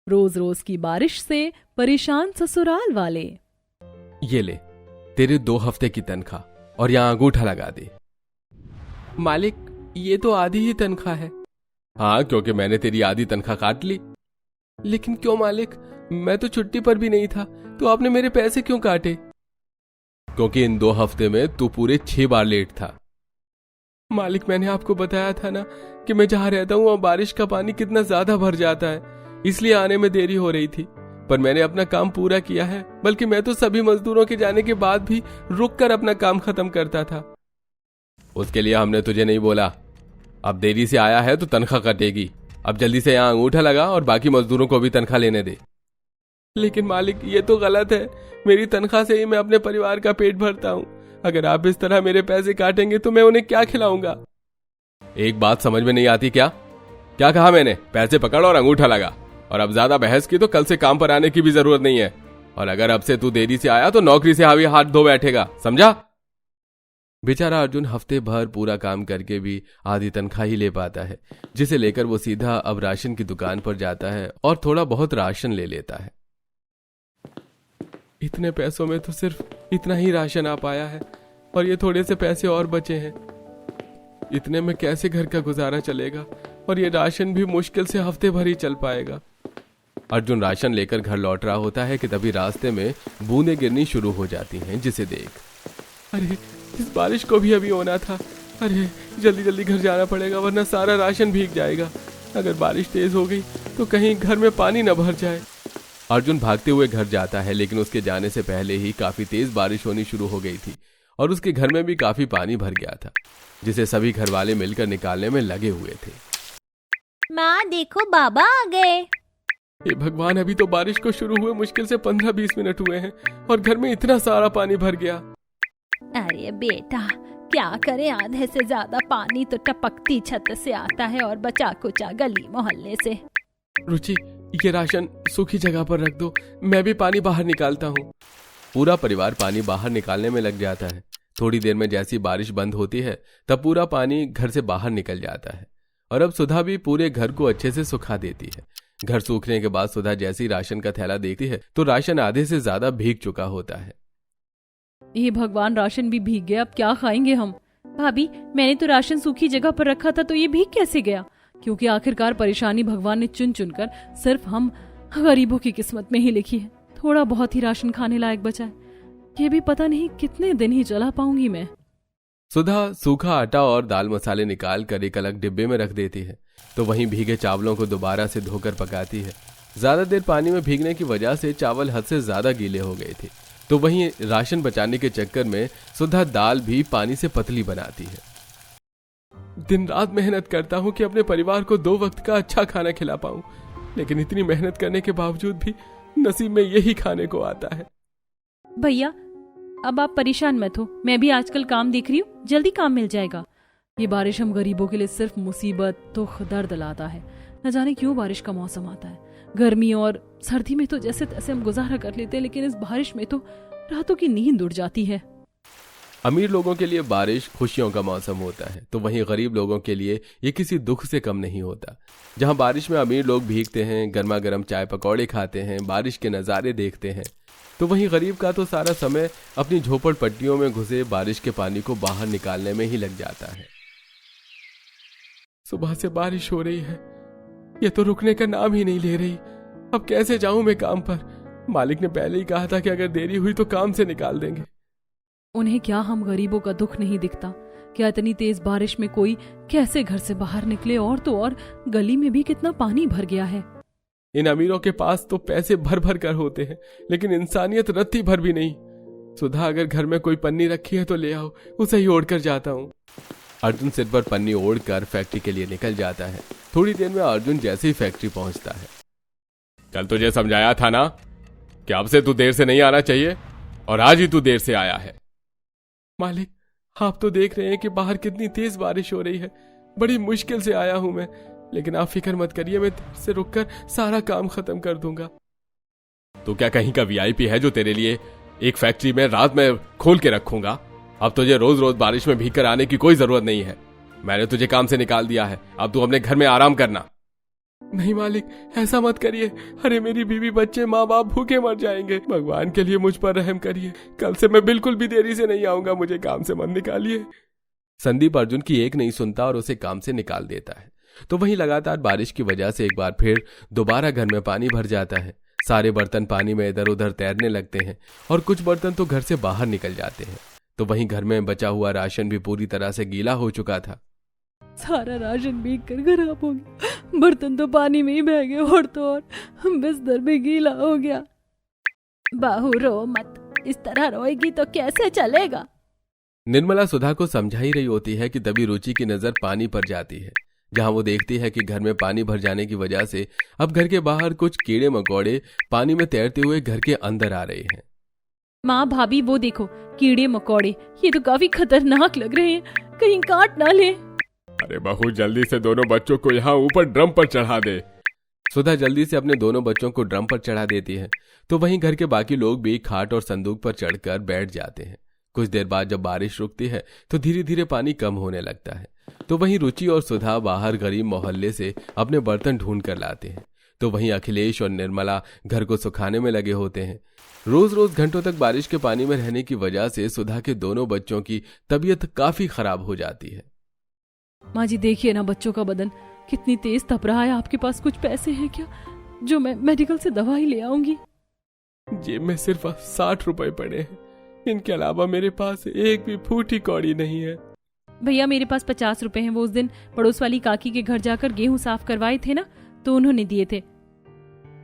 रोज रोज की बारिश से परेशान ससुराल वाले। ये ले तेरे 2 हफ्ते की तनख्वाह और यहाँ अंगूठा लगा दे। मालिक, ये तो आधी ही तनख्वाह है। हाँ, क्योंकि मैंने तेरी आधी तनख्वाह काट ली। लेकिन क्यों मालिक, मैं तो छुट्टी पर भी नहीं था, तो आपने मेरे पैसे क्यों काटे? क्योंकि इन 2 हफ्ते में तू पूरे 6 बार लेट था। मालिक, मैंने आपको बताया था ना कि मैं जहां रहता हूं वहां बारिश का पानी कितना ज्यादा भर जाता है, इसलिए आने में देरी हो रही थी। पर मैंने अपना काम पूरा किया है, बल्कि मैं तो सभी मजदूरों के जाने के बाद भी रुककर अपना काम खत्म करता था। उसके लिए हमने तुझे नहीं बोला। अब देरी से आया है तो तनख्वाह कटेगी। अब जल्दी से यहाँ अंगूठा लगा और बाकी मजदूरों को भी तनख्वाह लेने दे। लेकिन मालिक, ये तो गलत है। मेरी तनख्वाह से ही मैं अपने परिवार का पेट भरता हूँ। अगर आप इस तरह मेरे पैसे काटेंगे तो मैं उन्हें क्या खिलाऊंगा? एक बात समझ में नहीं आती क्या? क्या कहा मैंने? पैसे पकड़ और अंगूठा लगा। और अब ज्यादा बहस की तो कल से काम पर आने की भी जरूरत नहीं है। और अगर अब से तू देरी से आया तो नौकरी से हावी हाथ धो बैठेगा, समझा? बेचारा अर्जुन हफ्ते भर पूरा काम करके भी आधी तनख्वाह ही ले पाता है, जिसे लेकर वो सीधा अब राशन की दुकान पर जाता है और थोड़ा बहुत राशन ले लेता है। इतने पैसों में तो सिर्फ इतना ही राशन आ पाया है और ये थोड़े से पैसे और बचे हैं। इतने में कैसे घर का गुजारा चलेगा? और ये राशन भी मुश्किल से हफ्ते भर ही चल पाएगा। अर्जुन राशन लेकर घर लौट रहा होता है कि तभी रास्ते में बूंदें गिरनी शुरू हो जाती हैं, जिसे देख, अरे इस बारिश को भी अभी होना था। अरे जल्दी जल्दी घर जाना पड़ेगा वरना सारा राशन भीग जाएगा। अगर बारिश तेज हो गई तो कहीं घर में पानी न भर जाए। अर्जुन भागते हुए घर जाता है, लेकिन उसके जाने से पहले ही काफी तेज बारिश होनी शुरू हो गई थी और उसके घर में भी काफी पानी भर गया था, जिसे सभी घर वाले मिलकर निकालने में लगे हुए थे। माँ देखो, बाबा आ गए। हे भगवान, अभी तो बारिश को शुरू हुए मुश्किल से 15-20 मिनट हुए हैं और घर में इतना सारा पानी भर गया। अरे बेटा, क्या करें, आधे से ज्यादा पानी तो टपकती छत से आता है और बचा कुचा गली मोहल्ले से। रुचि, ये राशन सूखी जगह पर रख दो, मैं भी पानी बाहर निकालता हूँ। पूरा परिवार पानी बाहर निकालने में लग जाता है। थोड़ी देर में जैसी बारिश बंद होती है तब पूरा पानी घर से बाहर निकल जाता है और अब सुधा भी पूरे घर को अच्छे से सुखा देती है। घर सूखने के बाद सुधा जैसी राशन का थैला देखती है तो राशन आधे से ज्यादा भीग चुका होता है। ये भगवान, राशन भी भीग गया, अब क्या खाएंगे हम? भाभी, मैंने तो राशन सूखी जगह पर रखा था, तो ये भीग कैसे गया? क्योंकि आखिरकार परेशानी भगवान ने चुन चुनकर सिर्फ हम गरीबों की किस्मत में ही लिखी है। थोड़ा बहुत ही राशन खाने लायक बचा है, ये भी पता नहीं कितने दिन ही चला पाऊंगी मैं। सुधा सूखा आटा और दाल मसाले निकाल कर एक अलग डिब्बे में रख देती है, तो वहीं भीगे चावलों को दोबारा से धोकर पकाती है। ज्यादा देर पानी में भीगने की वजह से चावल हद से ज्यादा गीले हो गए थे, तो वहीं राशन बचाने के चक्कर में सुधा दाल भी पानी से पतली बनाती है। दिन रात मेहनत करता हूँ कि अपने परिवार को 2 वक्त का अच्छा खाना खिला पाऊं, लेकिन इतनी मेहनत करने के बावजूद भी नसीब में यही खाने को आता है। भैया, अब आप परेशान मत हो, मैं भी आजकल काम देख रही हूँ, जल्दी काम मिल जाएगा। ये बारिश हम गरीबों के लिए सिर्फ मुसीबत तो दर्द लाता है। न जाने क्यों बारिश का मौसम आता है। गर्मी और सर्दी में तो जैसे तैसे हम गुजारा कर लेते हैं, लेकिन इस बारिश में तो रातों की नींद उड़ जाती है। अमीर लोगों के लिए बारिश खुशियों का मौसम होता है, तो वहीं गरीब लोगों के लिए ये किसी दुख से कम नहीं होता। जहां बारिश में अमीर लोग भीगते हैं, गर्मा गर्म चाय पकौड़े खाते हैं, बारिश के नज़ारे देखते हैं, तो वहीं गरीब का तो सारा समय अपनी झोपड़पट्टियों में घुसे बारिश के पानी को बाहर निकालने में ही लग जाता है। सुबह से बारिश हो रही है, ये तो रुकने का नाम ही नहीं ले रही। अब कैसे जाऊं मैं काम पर? मालिक ने पहले ही कहा था कि अगर देरी हुई तो काम से निकाल देंगे। उन्हें क्या हम गरीबों का दुख नहीं दिखता? क्या इतनी तेज बारिश में कोई कैसे घर से बाहर निकले? और तो और गली में भी कितना पानी भर गया है। इन अमीरों के पास तो पैसे भर भर कर होते हैं, लेकिन इंसानियत रत्ती भर भी नहीं। सुधा, अगर घर में कोई पन्नी रखी है तो ले आओ, उसे ही ओढ़ कर जाता हूँ। अर्जुन सिर पर पन्नी ओढ़कर फैक्ट्री के लिए निकल जाता है। थोड़ी देर में अर्जुन जैसे ही फैक्ट्री पहुंचता है, कल तुझे समझाया था ना कि अब से तू देर से नहीं आना चाहिए, और आज ही तू देर से आया है। मालिक, आप तो देख रहे हैं कि बाहर कितनी तेज बारिश हो रही है। बड़ी मुश्किल से आया हूं मैं, लेकिन आप फिक्र मत करिए, मैं देर से रुककर सारा काम खत्म कर दूंगा। तो क्या कहीं का वीआईपी है जो तेरे लिए एक फैक्ट्री में रात में खोल के रखूंगा? अब तुझे रोज रोज बारिश में भीग कर आने की कोई जरूरत नहीं है। मैंने तुझे काम से निकाल दिया है, अब तू अपने घर में आराम करना। नहीं मालिक, ऐसा मत करिए। अरे मेरी बीवी बच्चे माँ बाप भूखे मर जाएंगे। भगवान के लिए मुझ पर रहम करिए। कल से मैं बिल्कुल भी देरी से नहीं आऊंगा। मुझे काम से मत निकालिए। संदीप अर्जुन की एक नहीं सुनता और उसे काम से निकाल देता है। तो वहीं लगातार बारिश की वजह से एक बार फिर दोबारा घर में पानी भर जाता है। सारे बर्तन पानी में इधर उधर तैरने लगते हैं और कुछ बर्तन तो घर से बाहर निकल जाते हैं। तो वहीं घर में बचा हुआ राशन भी पूरी तरह से गीला हो चुका था। सारा राशन भीग कर खराब हो गया, बर्तन तो पानी में ही बह गए और तो और बिस्तर भी गीला हो गया। बहू रो मत, इस तरह रोएगी तो कैसे चलेगा। निर्मला सुधा को समझा ही रही होती है कि तभी रुचि की नजर पानी पर जाती है, जहां वो देखती है कि घर में पानी भर जाने की वजह से अब घर के बाहर कुछ कीड़े मकोड़े पानी में तैरते हुए घर के अंदर आ रहे हैं। माँ भाभी वो देखो, कीड़े मकोड़े, ये तो काफी खतरनाक लग रहे हैं, कहीं काट ना ले। अरे बहू, जल्दी से दोनों बच्चों को यहाँ ऊपर ड्रम पर चढ़ा दे। सुधा जल्दी से अपने दोनों बच्चों को ड्रम पर चढ़ा देती है। तो वहीं घर के बाकी लोग भी खाट और संदूक पर चढ़कर बैठ जाते हैं। कुछ देर बाद जब बारिश रुकती है तो धीरे धीरे पानी कम होने लगता है। तो वहीं रुचि और सुधा बाहर गरीब मोहल्ले से अपने बर्तन ढूंढ कर लाते हैं। तो वहीं अखिलेश और निर्मला घर को सुखाने में लगे होते हैं। रोज रोज घंटों तक बारिश के पानी में रहने की वजह से सुधा के दोनों बच्चों की तबीयत काफी खराब हो जाती है। माँ जी देखिए ना, बच्चों का बदन कितनी तेज तप रहा है। आपके पास कुछ पैसे हैं क्या, जो मैं मेडिकल से दवाई ले आऊंगी? जेब में सिर्फ 60 रुपए पड़े हैं, इनके अलावा मेरे पास एक भी फूटी कौड़ी नहीं है। भैया मेरे पास 50 रुपए हैं। वो उस दिन पड़ोस वाली काकी के घर जाकर गेहूं साफ करवाए थे ना, तो उन्होंने दिए थे।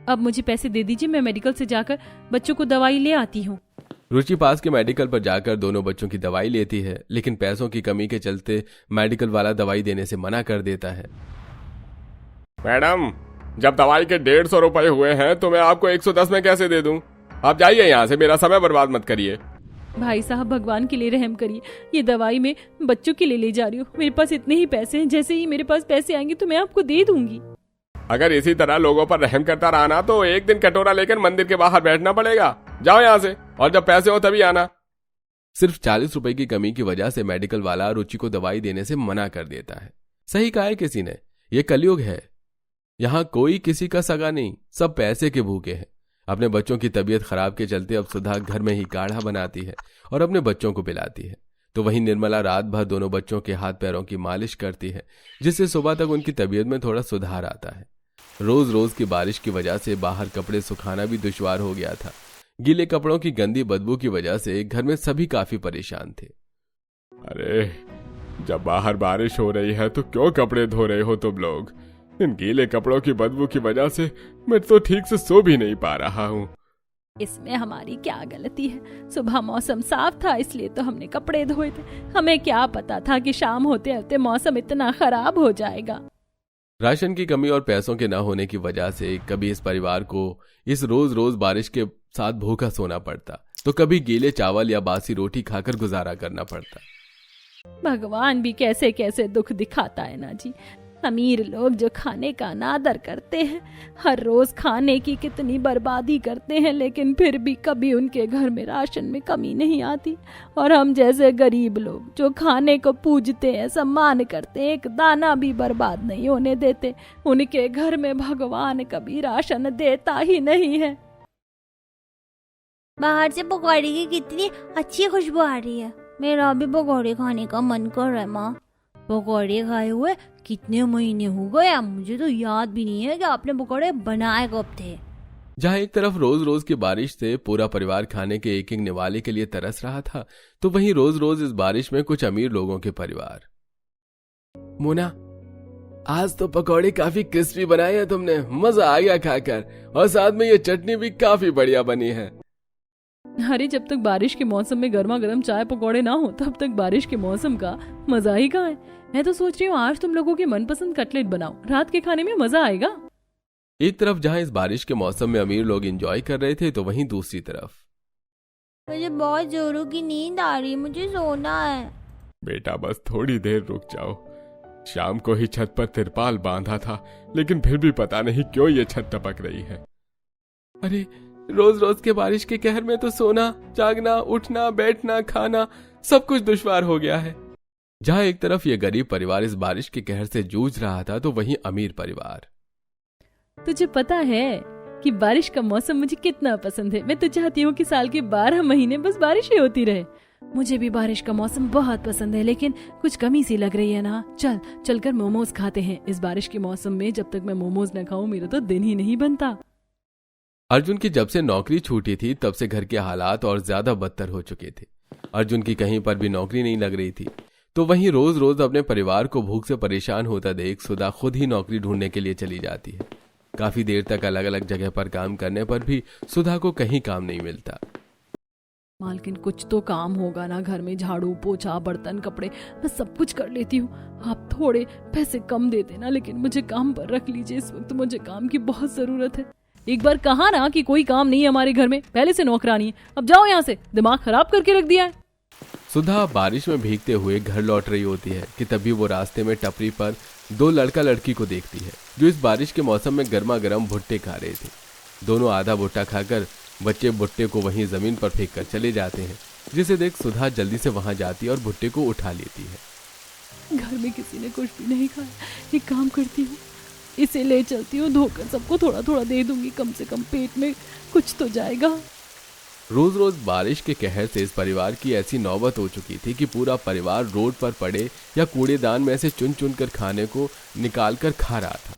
अब मुझे पैसे दे दीजिए, मैं मेडिकल से जाकर बच्चों को दवाई ले आती हूँ। रुचि पास के मेडिकल पर जाकर दोनों बच्चों की दवाई लेती है, लेकिन पैसों की कमी के चलते मेडिकल वाला दवाई देने से मना कर देता है। मैडम, जब दवाई के 150 रुपए हुए हैं तो मैं आपको 110 में कैसे दे दूं? आप जाइए यहाँ से, मेरा समय बर्बाद मत करिए। भाई साहब भगवान के लिए रहम करिए, ये दवाई मैं बच्चों के लिए ले जा रही हूँ। मेरे पास इतने ही पैसे हैं, जैसे ही मेरे पास पैसे आएंगे तो मैं आपको दे दूंगी। अगर इसी तरह लोगों पर रहम करता रहा ना तो एक दिन कटोरा लेकर मंदिर के बाहर बैठना पड़ेगा। जाओ यहाँ से, और जब पैसे हो तभी आना। सिर्फ 40 रुपए की कमी की वजह से मेडिकल वाला रुचि को दवाई देने से मना कर देता है। सही कहा है किसी ने, ये कलयुग है। यहाँ कोई किसी का सगा नहीं, सब पैसे के भूखे हैं। अपने बच्चों की तबीयत खराब के चलते अब सुधा घर में ही काढ़ा बनाती है और अपने बच्चों को पिलाती है। तो वहीं निर्मला रात भर दोनों बच्चों के हाथ पैरों की मालिश करती है, जिससे सुबह तक उनकी तबीयत में थोड़ा सुधार आता है। रोज रोज की बारिश की वजह से बाहर कपड़े सुखाना भी दुश्वार हो गया था। गीले कपड़ों की गंदी बदबू की वजह से घर में सभी काफी परेशान थे। अरे जब बाहर बारिश हो रही है तो क्यों कपड़े धो रहे हो तुम लोग? इन गीले कपड़ों की बदबू की वजह से मैं तो ठीक से सो भी नहीं पा रहा हूँ। इसमें हमारी क्या गलती है? सुबह मौसम साफ था इसलिए तो हमने कपड़े धोए थे। हमें क्या पता था कि शाम होते होते मौसम इतना खराब हो जाएगा। राशन की कमी और पैसों के न होने की वजह से कभी इस परिवार को इस रोज रोज बारिश के साथ भूखा सोना पड़ता, तो कभी गीले चावल या बासी रोटी खाकर गुजारा करना पड़ता। भगवान भी कैसे कैसे दुख दिखाता है ना जी। अमीर लोग जो खाने का अनादर करते हैं, हर रोज खाने की कितनी बर्बादी करते हैं, लेकिन फिर भी कभी उनके घर में राशन में कमी नहीं आती। और हम जैसे गरीब लोग जो खाने को पूजते हैं, सम्मान करते हैं, एक दाना भी बर्बाद नहीं होने देते, उनके घर में भगवान कभी राशन देता ही नहीं है। बाहर से पकौड़े की कितनी अच्छी खुशबू आ रही है। मेरा भी पकौड़े खाने का मन कर रहा है माँ। पकौड़े खाए हुए कितने महीने हो गए, मुझे तो याद भी नहीं है कि आपने पकौड़े बनाए कब थे। जहाँ एक तरफ रोज रोज की बारिश से पूरा परिवार खाने के एक एक निवाले के लिए तरस रहा था, तो वहीं रोज रोज इस बारिश में कुछ अमीर लोगों के परिवार। मोना, आज तो पकौड़े काफी क्रिस्पी बनाए हैं तुमने, मजा आ गया खाकर, और साथ में ये चटनी भी काफी बढ़िया बनी है। अरे जब तक बारिश के मौसम में गर्मा गर्म चाय पकौड़े ना हो तब तक बारिश के मौसम का मजा ही कहाँ है। मैं तो सोच रही हूँ आज तुम लोगों के मनपसंद कटलेट बनाओ, रात के खाने में मजा आएगा। एक तरफ जहाँ इस बारिश के मौसम में अमीर लोग एंजॉय कर रहे थे, तो वहीं दूसरी तरफ मुझे बहुत जोरों की नींद आ रही है, मुझे सोना है। बेटा बस थोड़ी देर रुक जाओ। शाम को ही छत पर तिरपाल बांधा था, लेकिन फिर भी पता नहीं क्यों ये छत टपक रही है। अरे रोज रोज के बारिश के कहर में तो सोना, जागना, उठना, बैठना, खाना सब कुछ दुश्वार हो गया है। जहाँ एक तरफ ये गरीब परिवार इस बारिश के कहर से जूझ रहा था, तो वहीं अमीर परिवार। तुझे पता है कि बारिश का मौसम मुझे कितना पसंद है। मैं तो चाहती हूँ कि साल के 12 महीने बस बारिश ही होती रहे। मुझे भी बारिश का मौसम बहुत पसंद है, लेकिन कुछ कमी सी लग रही है ना। चलकर मोमोज खाते हैं इस बारिश के मौसम में। जब तक मैं मोमोज न खाऊं मेरा तो दिन ही नहीं बनता। अर्जुन की जब से नौकरी छूटी थी तब से घर के हालात और ज्यादा बदतर हो चुके थे। अर्जुन की कहीं पर भी नौकरी नहीं लग रही थी, तो वहीं रोज रोज अपने परिवार को भूख से परेशान होता देख सुधा खुद ही नौकरी ढूंढने के लिए चली जाती है। काफी देर तक अलग अलग जगह पर काम करने पर भी सुधा को कहीं काम नहीं मिलता। मालकिन, कुछ तो काम होगा ना घर में। झाड़ू पोछा बर्तन कपड़े मैं सब कुछ कर लेती हूँ। आप थोड़े पैसे कम दे देना, लेकिन मुझे काम पर रख लीजिए। इस वक्त मुझे काम की बहुत जरूरत है। एक बार कहा ना कि कोई काम नहीं है हमारे घर में, पहले से नौकरानी है। अब जाओ यहाँ से, दिमाग खराब करके रख दिया है। सुधा बारिश में भीगते हुए घर लौट रही होती है कि तभी वो रास्ते में टपरी पर दो लड़का लड़की को देखती है जो इस बारिश के मौसम में गर्मा गर्म भुट्टे खा रहे थे। दोनों आधा भुट्टा खाकर बच्चे भुट्टे को वहीं जमीन पर फेंक कर चले जाते हैं, जिसे देख सुधा जल्दी से वहां जाती है और भुट्टे को उठा लेती है। घर में किसी ने कुछ भी नहीं खाया। एक काम करती हूँ, इसे ले चलती हूँ, धोकर सबको थोड़ा थोड़ा दे दूंगी। कम से कम पेट में कुछ तो जाएगा। रोज रोज बारिश के कहर से इस परिवार की ऐसी नौबत हो चुकी थी कि पूरा परिवार रोड पर पड़े या कूड़ेदान में से चुन चुन कर खाने को निकाल कर खा रहा था।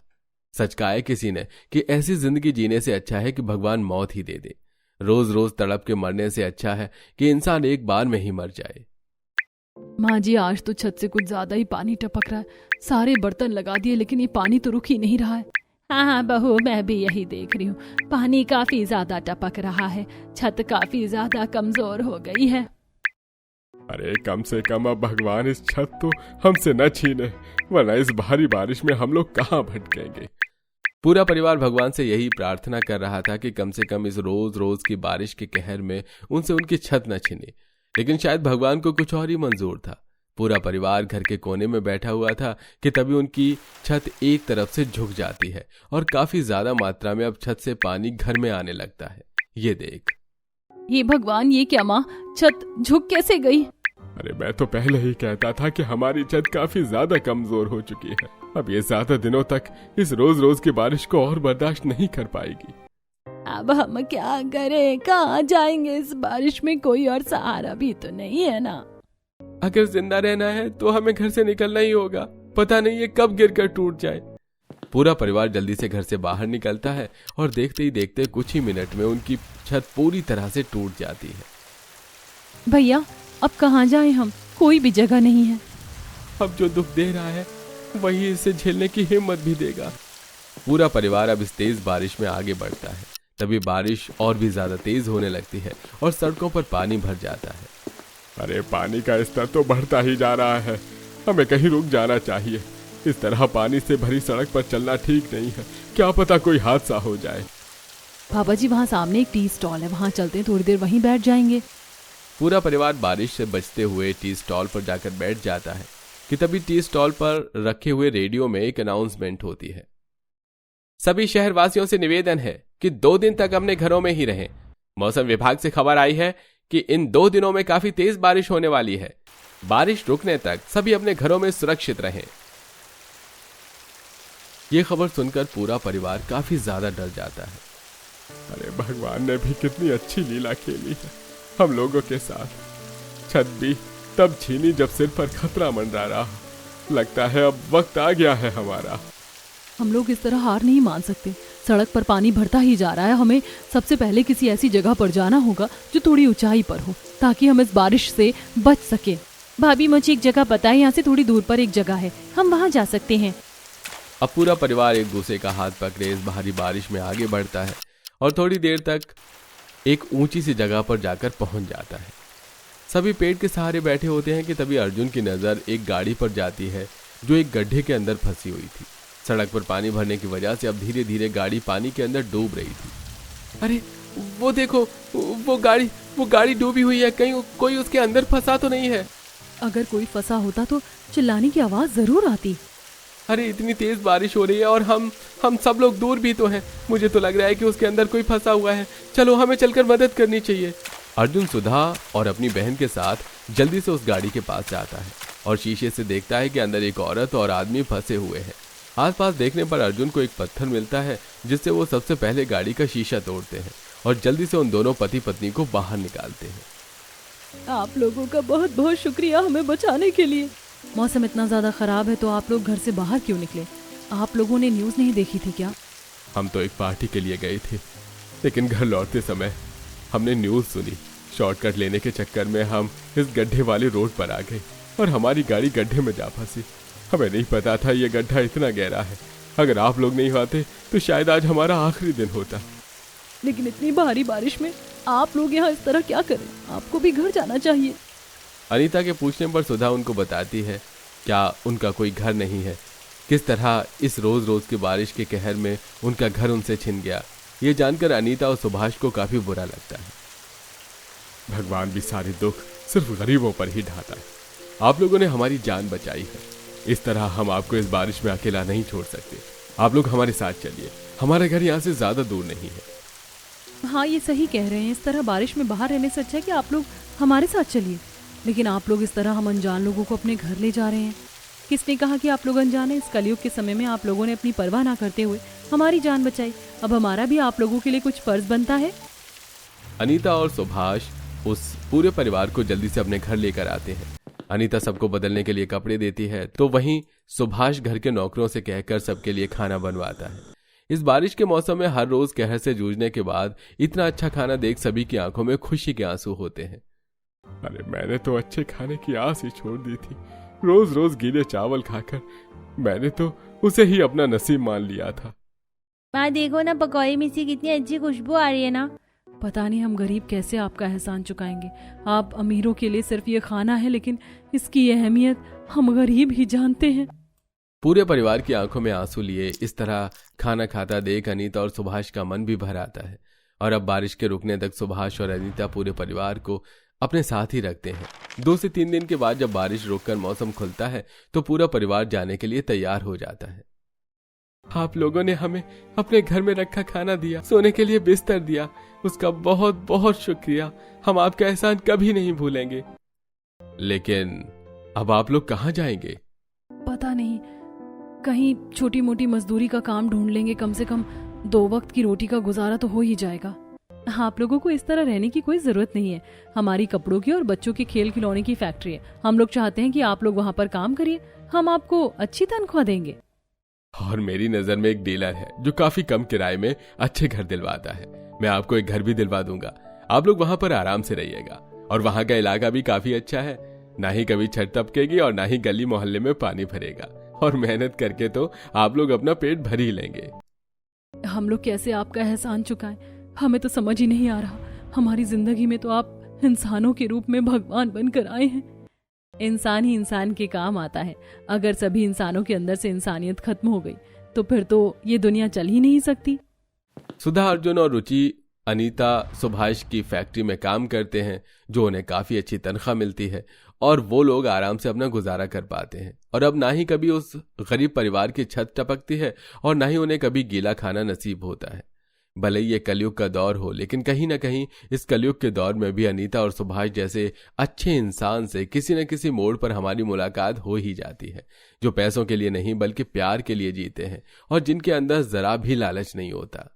सच कहा है किसी ने कि ऐसी जिंदगी जीने से अच्छा है कि भगवान मौत ही दे दे। रोज रोज तड़प के मरने से अच्छा है कि इंसान एक बार में ही मर जाए। माँ जी, आज तो छत से कुछ ज्यादा ही पानी टपक रहा है। सारे बर्तन लगा दिए लेकिन ये पानी तो रुक ही नहीं रहा है। हाँ बहू, मैं भी यही देख रही हूँ। पानी काफी ज्यादा टपक रहा है, छत काफी ज्यादा कमजोर हो गई है। अरे कम से कम अब भगवान इस छत तो हमसे न छीने, वरना इस भारी बारिश में हम लोग कहाँ भटकेंगे। पूरा परिवार भगवान से यही प्रार्थना कर रहा था कि कम से कम इस रोज रोज की बारिश के कहर में उनसे उनकी छत न छीने, लेकिन शायद भगवान को कुछ और ही मंजूर था। पूरा परिवार घर के कोने में बैठा हुआ था कि तभी उनकी छत एक तरफ से झुक जाती है और काफी ज्यादा मात्रा में अब छत से पानी घर में आने लगता है। ये देख। ये भगवान, ये क्या माँ, छत झुक कैसे गई? अरे मैं तो पहले ही कहता था कि हमारी छत काफी ज्यादा कमजोर हो चुकी है। अब ये ज्यादा दिनों तक इस रोज रोज की बारिश को और बर्दाश्त नहीं कर पाएगी। अब हम क्या करें, कहाँ जाएंगे इस बारिश में? कोई और सहारा भी तो नहीं है ना। अगर जिंदा रहना है तो हमें घर से निकलना ही होगा। पता नहीं ये कब गिरकर टूट जाए। पूरा परिवार जल्दी से घर से बाहर निकलता है और देखते ही देखते कुछ ही मिनट में उनकी छत पूरी तरह से टूट जाती है। भैया, अब कहाँ जाएं हम? कोई भी जगह नहीं है। अब जो दुख दे रहा है वही इसे झेलने की हिम्मत भी देगा। पूरा परिवार अब इस तेज बारिश में आगे बढ़ता है। तभी बारिश और भी ज्यादा तेज होने लगती है और सड़कों पर पानी भर जाता है। अरे पानी का स्तर तो बढ़ता ही जा रहा है, हमें कहीं रुक जाना चाहिए। इस तरह पानी से भरी सड़क पर चलना ठीक नहीं है, क्या पता कोई हादसा हो जाए। पापा जी, वहाँ सामने एक टी स्टॉल है, वहाँ चलते हैं, थोड़ी देर वहीं बैठ जाएंगे। पूरा परिवार बारिश से बचते हुए टी स्टॉल पर जाकर बैठ जाता है कि तभी टी स्टॉल पर रखे हुए रेडियो में एक अनाउंसमेंट होती है। सभी शहरवासियों से निवेदन है कि 2 दिन तक अपने घरों में ही रहें। मौसम विभाग से खबर आई है कि इन 2 दिनों में काफी तेज बारिश होने वाली है। बारिश रुकने तक सभी अपने घरों में सुरक्षित रहें। यह खबर सुनकर पूरा परिवार काफी ज्यादा डर जाता है। अरे भगवान ने भी कितनी अच्छी लीला खेली है हम लोगों के साथ। छत भी तब छीनी जब सिर पर खतरा मंडरा रहा। लगता है अब वक्त आ गया है हमारा। हम लोग इस तरह हार नहीं मान सकते। सड़क पर पानी भरता ही जा रहा है। हमें सबसे पहले किसी ऐसी जगह पर जाना होगा जो थोड़ी ऊंचाई पर हो, ताकि हम इस बारिश से बच सके। भाभी, मुझे एक जगह पता है, यहाँ से थोड़ी दूर पर एक जगह है, हम वहाँ जा सकते हैं। अब पूरा परिवार एक दूसरे का हाथ पकड़े इस भारी बारिश में आगे बढ़ता है और थोड़ी देर तक एक ऊंची सी जगह पर जाकर पहुंच जाता है। सभी पेड़ के सहारे बैठे होते हैं कि तभी अर्जुन की नजर एक गाड़ी पर जाती है जो एक गड्ढे के अंदर फंसी हुई थी। सड़क पर पानी भरने की वजह से अब धीरे धीरे गाड़ी पानी के अंदर डूब रही थी। अरे वो देखो, वो गाड़ी डूबी हुई है। कहीं कोई उसके अंदर फंसा तो नहीं है? अगर कोई फंसा होता तो चिल्लाने की आवाज जरूर आती। अरे इतनी तेज बारिश हो रही है और हम सब लोग दूर भी तो हैं। मुझे तो लग रहा है कि उसके अंदर कोई फंसा हुआ है। चलो, हमें चलकर मदद करनी चाहिए। अर्जुन सुधा और अपनी बहन के साथ जल्दी से उस गाड़ी के पास जाता है और शीशे से देखता है कि अंदर एक औरत और आदमी फंसे हुए हैं। आसपास देखने पर अर्जुन को एक पत्थर मिलता है जिससे वो सबसे पहले गाड़ी का शीशा तोड़ते हैं और जल्दी से उन दोनों पति पत्नी को बाहर निकालते हैं। आप लोगों का बहुत बहुत शुक्रिया हमें बचाने के लिए। मौसम इतना ज्यादा खराब है तो आप लोग घर से बाहर क्यों निकले? आप लोगों ने न्यूज़ नहीं देखी थी क्या? हम तो एक पार्टी के लिए गए थे, लेकिन घर लौटते समय हमने न्यूज़ सुनी। शॉर्टकट लेने के चक्कर में हम इस गड्ढे वाले रोड पर आ गए और हमारी गाड़ी गड्ढे में जा फंसी। हमें नहीं पता था ये गड्ढा इतना गहरा है। अगर आप लोग नहीं आते तो शायद आज हमारा आखिरी दिन होता। लेकिन इतनी भारी बारिश में आप लोग यहाँ इस तरह क्या करें? आपको भी घर जाना चाहिए। अनीता के पूछने पर सुधा उनको बताती है क्या उनका कोई घर नहीं है, किस तरह इस रोज रोज की बारिश के कहर में उनका घर उनसे छिन गया। ये जानकर अनीता और सुभाष को काफी बुरा लगता है। भगवान भी सारे दुख सिर्फ गरीबों पर ही ढाता है। आप लोगों ने हमारी जान बचाई है, इस तरह हम आपको इस बारिश में अकेला नहीं छोड़ सकते। आप लोग हमारे साथ चलिए, हमारा घर यहाँ से ज्यादा दूर नहीं है। हाँ, ये सही कह रहे हैं। इस तरह बारिश में बाहर रहने से अच्छा है कि आप लोग हमारे साथ चलिए। लेकिन आप लोग इस तरह हम अनजान लोगों को अपने घर ले जा रहे हैं। किसने कहा कि आप लोग अनजान हैं? इस कलयुग के समय में आप लोगों ने अपनी परवाह ना करते हुए हमारी जान बचाई। अब हमारा भी आप लोगों के लिए कुछ फर्ज बनता है। अनीता और सुभाष उस पूरे परिवार को जल्दी से अपने घर लेकर आते हैं। अनीता सबको बदलने के लिए कपड़े देती है तो वहीं सुभाष घर के नौकरों से कहकर सबके लिए खाना बनवाता है। इस बारिश के मौसम में हर रोज कहर से जूझने के बाद इतना अच्छा खाना देख सभी की आंखों में खुशी के आंसू होते हैं। अरे मैंने तो अच्छे खाने की आस ही छोड़ दी थी। रोज रोज गीले चावल खाकर मैंने तो उसे ही अपना नसीब मान लिया था। माँ देखो ना, पकौड़े में से कितनी अच्छी खुशबू आ रही है ना। पता नहीं हम गरीब कैसे आपका एहसान चुकाएंगे। आप अमीरों के लिए सिर्फ ये खाना है, लेकिन इसकी अहमियत हम गरीब ही जानते हैं। पूरे परिवार की आंखों में आंसू लिए इस तरह खाना खाता देख अनीता और सुभाष का मन भी भर आता है। और अब बारिश के रुकने तक सुभाष और अनीता पूरे परिवार को अपने साथ ही रखते हैं। 2 से 3 दिन के बाद जब बारिश रुककर मौसम खुलता है तो पूरा परिवार जाने के लिए तैयार हो जाता है। आप लोगों ने हमें अपने घर में रखा खाना दिया, सोने के लिए बिस्तर दिया, उसका बहुत बहुत शुक्रिया। हम आपका एहसान कभी नहीं भूलेंगे। लेकिन अब आप लोग कहाँ जाएंगे? पता नहीं, कहीं छोटी मोटी मजदूरी का काम ढूंढ लेंगे। कम से कम 2 वक्त की रोटी का गुजारा तो हो ही जाएगा। आप लोगों को इस तरह रहने की कोई जरूरत नहीं है। हमारी कपड़ों की और बच्चों के खेल खिलौने की फैक्ट्री है। हम लोग चाहते हैं कि आप लोग वहाँ पर काम करिए, हम आपको अच्छी तनख्वाह देंगे। और मेरी नजर में एक डीलर है जो काफी कम किराए में अच्छे घर दिलवाता है। मैं आपको एक घर भी दिलवा दूंगा। आप लोग वहाँ पर आराम से रहिएगा। और वहाँ का इलाका भी काफी अच्छा है, ना ही कभी छत टपकेगी और ना ही गली मोहल्ले में पानी भरेगा। और मेहनत करके तो आप लोग अपना पेट भर ही लेंगे। हम लोग कैसे आपका एहसान चुकाएं? हमें तो समझ ही नहीं आ रहा। हमारी जिंदगी में तो आप इंसानों के रूप में भगवान बनकर आए हैं। इंसान ही इंसान के काम आता है। अगर सभी इंसानों के अंदर से इंसानियत खत्म हो गई तो फिर तो ये दुनिया चल ही नहीं सकती। सुधा, अर्जुन और रुचि अनीता सुभाष की फैक्ट्री में काम करते हैं, जो उन्हें काफी अच्छी तनख्वाह मिलती है और वो लोग आराम से अपना गुजारा कर पाते हैं। और अब ना ही कभी उस गरीब परिवार की छत टपकती है और ना ही उन्हें कभी गीला खाना नसीब होता है। भले ये कलयुग का दौर हो, लेकिन कहीं ना कहीं इस कलयुग के दौर में भी अनीता और सुभाष जैसे अच्छे इंसान से किसी न किसी मोड़ पर हमारी मुलाकात हो ही जाती है, जो पैसों के लिए नहीं बल्कि प्यार के लिए जीते हैं और जिनके अंदर जरा भी लालच नहीं होता।